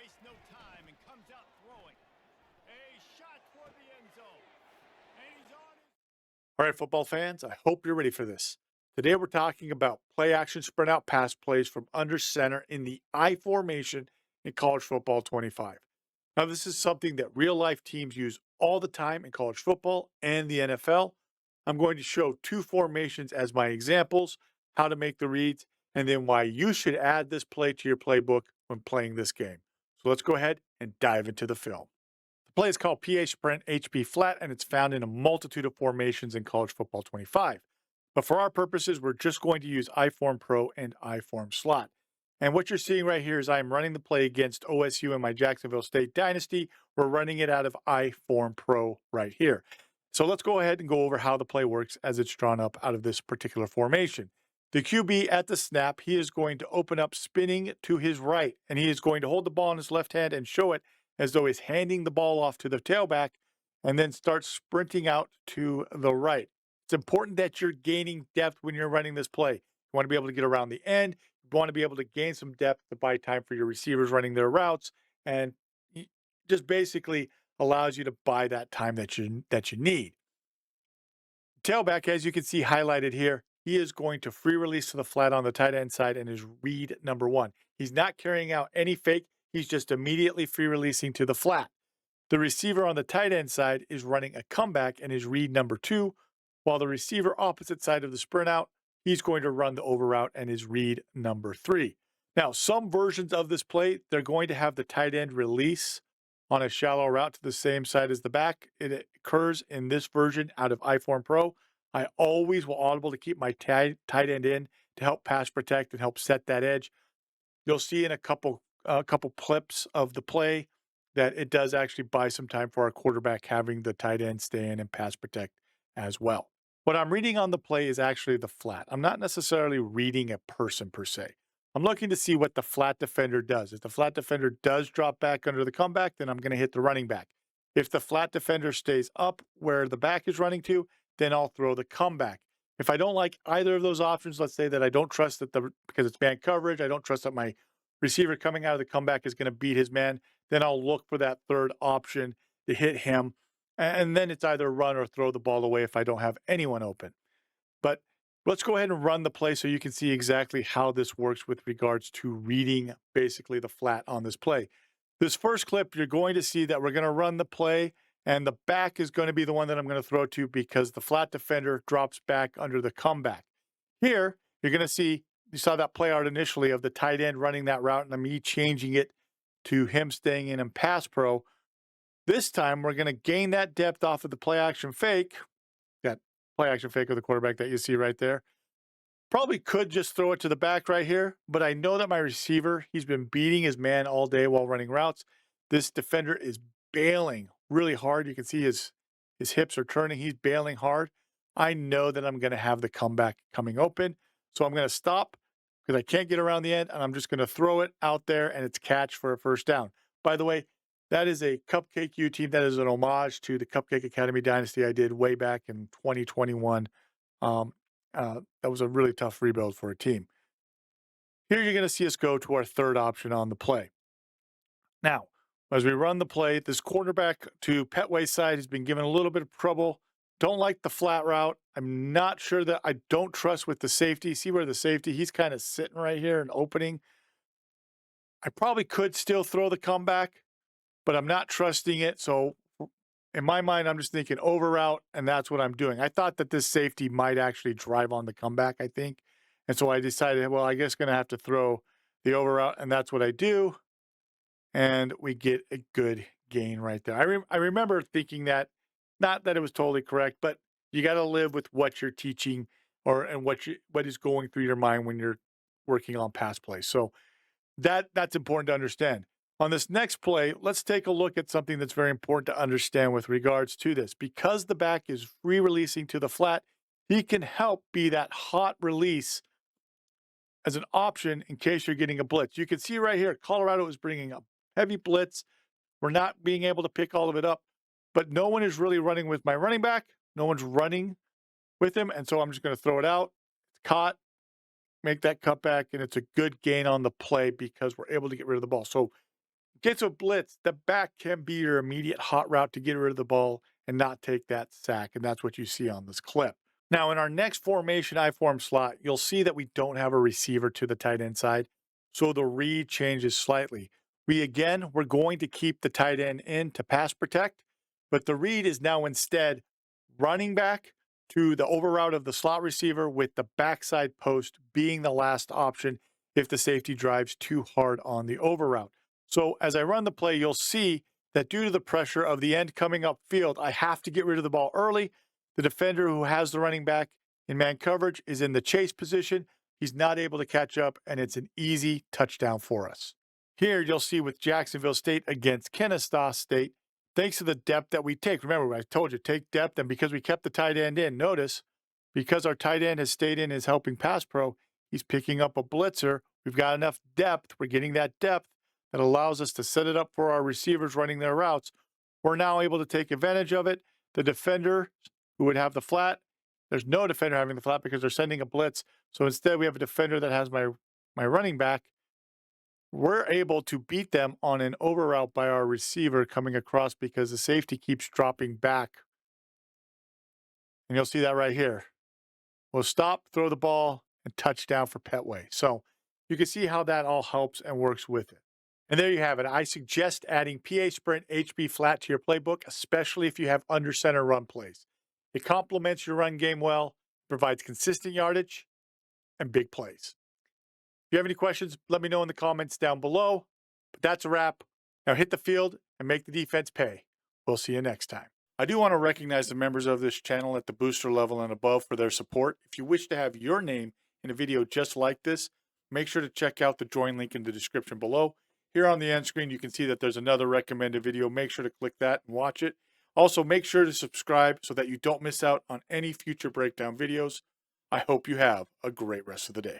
wastes no time and comes out throwing. A shot toward the end zone. And he's on his... All right, football fans, I hope you're ready for this. Today we're talking about play action sprint out pass plays from under center in the I formation in college football 25. Now, this is something that real life teams use all the time in college football and the NFL. I'm going to show two formations as my examples, how to make the reads, and then why you should add this play to your playbook when playing this game. So let's go ahead and dive into the film. The play is called PA Sprint HP Flat, and it's found in a multitude of formations in college football 25. But for our purposes, we're just going to use I Form Pro and I Form Slot. And what you're seeing right here is I'm running the play against OSU in my Jacksonville State Dynasty. We're running it out of I Form Pro right here. So let's go ahead and go over how the play works as it's drawn up out of this particular formation. The QB at the snap, he is going to open up spinning to his right, and he is going to hold the ball in his left hand and show it as though he's handing the ball off to the tailback and then start sprinting out to the right. It's important that you're gaining depth when you're running this play. You want to be able to get around the end. You want to be able to gain some depth to buy time for your receivers running their routes, and just basically allows you to buy that time that you need. Tailback, as you can see highlighted here, he is going to free release to the flat on the tight end side and is read number one. He's not carrying out any fake. He's just immediately free releasing to the flat. The receiver on the tight end side is running a comeback and is read number two, while the receiver opposite side of the sprint out, he's going to run the over route and is read number three. Now, some versions of this play, they're going to have the tight end release on a shallow route to the same side as the back. It occurs in this version out of iForm Pro. I always will audible to keep my tight end in to help pass protect and help set that edge. You'll see in a couple clips of the play that it does actually buy some time for our quarterback having the tight end stay in and pass protect as well. What I'm reading on the play is actually the flat. I'm not necessarily reading a person per se. I'm looking to see what the flat defender does. If the flat defender does drop back under the comeback, then I'm going to hit the running back. If the flat defender stays up where the back is running to, then I'll throw the comeback. If I don't like either of those options, let's say that I don't trust that because it's man coverage, I don't trust that my receiver coming out of the comeback is going to beat his man, then I'll look for that third option to hit him. And then it's either run or throw the ball away if I don't have anyone open. But let's go ahead and run the play so you can see exactly how this works with regards to reading basically the flat on this play. This first clip, you're going to see that we're going to run the play, and the back is going to be the one that I'm going to throw to because the flat defender drops back under the comeback. Here, you're going to see, you saw that play art initially of the tight end running that route and me changing it to him staying in pass pro. This time, we're going to gain that depth off of the play action fake, that play action fake of the quarterback that you see right there. Probably could just throw it to the back right here, but I know that my receiver, he's been beating his man all day while running routes. This defender is bailing really hard. You can see his hips are turning. He's bailing hard. I know that I'm going to have the comeback coming open. So I'm going to stop because I can't get around the end, and I'm just going to throw it out there, and it's catch for a first down. By the way, that is a Cupcake U team. That is an homage to the Cupcake Academy Dynasty I did way back in 2021. That was a really tough rebuild for a team. Here you're going to see us go to our third option on the play. Now, as we run the play, this quarterback to Petway's side has been given a little bit of trouble. Don't like the flat route. I'm not sure that I don't trust with the safety. See where the safety, he's kind of sitting right here and opening. I probably could still throw the comeback, but I'm not trusting it. So in my mind, I'm just thinking over route, and that's what I'm doing. I thought that this safety might actually drive on the comeback, I think. And so I decided, well, I guess going to have to throw the over route, and that's what I do. And we get a good gain right there. I remember thinking that, not that it was totally correct, but you got to live with what you're teaching and what is going through your mind when you're working on pass plays. So that's important to understand. On this next play, let's take a look at something that's very important to understand with regards to this. Because the back is free releasing to the flat, he can help be that hot release as an option in case you're getting a blitz. You can see right here, Colorado is bringing a heavy blitz. We're not being able to pick all of it up, but no one is really running with my running back. No one's running with him, and so I'm just going to throw it out. It's caught, make that cutback, and it's a good gain on the play because we're able to get rid of the ball. So Against a blitz, the back can be your immediate hot route to get rid of the ball and not take that sack, and that's what you see on this clip. Now, in our next formation I-form slot, you'll see that we don't have a receiver to the tight end side, so the read changes slightly. We're going to keep the tight end in to pass protect, but the read is now instead running back to the over route of the slot receiver, with the backside post being the last option if the safety drives too hard on the over route. So as I run the play, you'll see that due to the pressure of the end coming upfield, I have to get rid of the ball early. The defender who has the running back in man coverage is in the chase position. He's not able to catch up, and it's an easy touchdown for us. Here you'll see with Jacksonville State against Kennesaw State, thanks to the depth that we take. Remember, I told you, take depth, and because we kept the tight end in, notice, because our tight end has stayed in his helping pass pro, he's picking up a blitzer. We've got enough depth. We're getting that depth that allows us to set it up for our receivers running their routes. We're now able to take advantage of it. The defender who would have the flat, there's no defender having the flat because they're sending a blitz. So instead, we have a defender that has my running back. We're able to beat them on an over route by our receiver coming across because the safety keeps dropping back. And you'll see that right here. We'll stop, throw the ball, and touchdown for Petway. So you can see how that all helps and works with it. And there you have it. I suggest adding PA Sprint HB Flat to your playbook, especially if you have under center run plays. It complements your run game well, provides consistent yardage, and big plays. If you have any questions, let me know in the comments down below. But that's a wrap. Now hit the field and make the defense pay. We'll see you next time. I do want to recognize the members of this channel at the booster level and above for their support. If you wish to have your name in a video just like this, make sure to check out the join link in the description below. Here on the end screen, you can see that there's another recommended video. Make sure to click that and watch it. Also, make sure to subscribe so that you don't miss out on any future breakdown videos. I hope you have a great rest of the day.